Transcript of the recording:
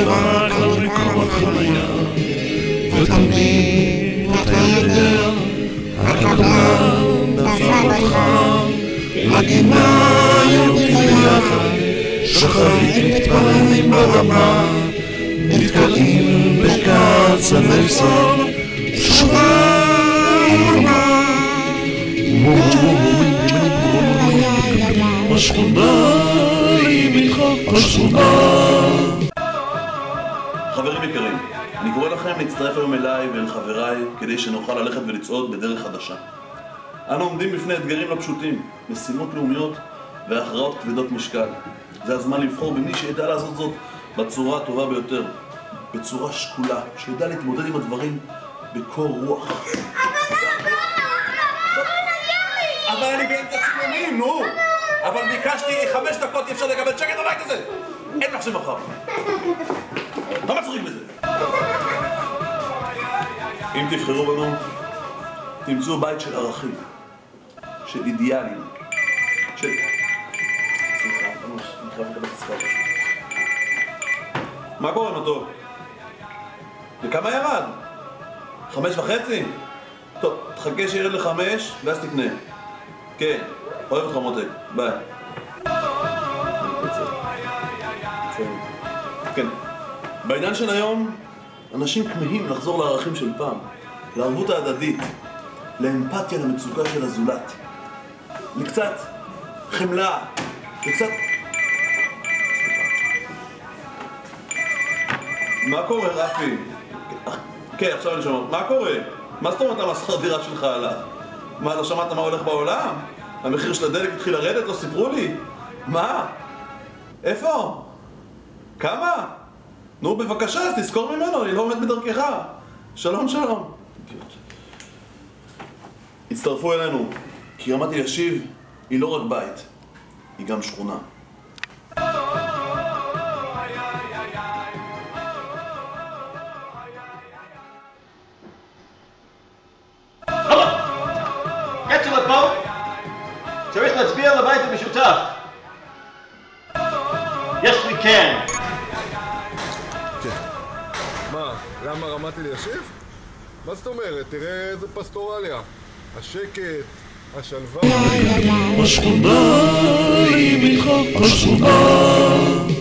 רק על מקום החניה, ותמיד אתה יודע, הקבלן נפל אותך, לגינה יורדים ביחד, שחרית מתפללים ברמה, נתקעים בקצני סוד, שומע הרמה. השכונה היא איתך, השכונה. חברים יקרים, אני קורא לכם להצטרף היום אליי ואל חבריי כדי שנוכל ללכת ולצעוד בדרך חדשה. אנו עומדים בפני אתגרים לא פשוטים, משימות לאומיות והכרעות כבדות משקל. זה הזמן לבחור במי שידע לעשות זאת בצורה הטובה ביותר, בצורה שקולה, שידע להתמודד עם הדברים בקור רוח. אבל אני באמצע סימנים, נו! אבל ביקשתי 5 דקות, אי אפשר לקבל שקט בבית הזה! אין מחשב מחר! לא מצחיק בזה! אם תבחרו בנו, תמצאו בית של ערכים, של אידיאלים, של... סליחה, אני חייב לקבל את הסכר פשוט. מה קורה נותו? וכמה ירד? 5.5? טוב, תחכה שירד ל5 ואז תקנה. כן, אוהב אותך מותק, ביי. כן, בעניין של היום, אנשים כמהים לחזור לערכים של פעם, לערבות ההדדית, לאמפתיה למצוקה של הזולת, לקצת חמלה, לקצת... מה קורה, רפי? כן, עכשיו אני שומע. מה קורה? מה זאת אומרת המסחר דירה שלך עלה? מה, לא שמעת מה הולך בעולם? המחיר של הדלק התחיל לרדת? לא סיפרו לי? מה? איפה? כמה? נו, בבקשה, אז תזכור ממנו, אני לא עומד בדרכך. שלום, שלום. הצטרפו אלינו, כי רמת אלישיב היא לא רק בית, היא גם שכונה. צריך להצביע על הבית המשותף. Yes we can. מה, למה רמת אלישיב? מה זאת אומרת? תראה איזה פסטורליה. השקט, השלווה. השכונה היא איתך, השכונה.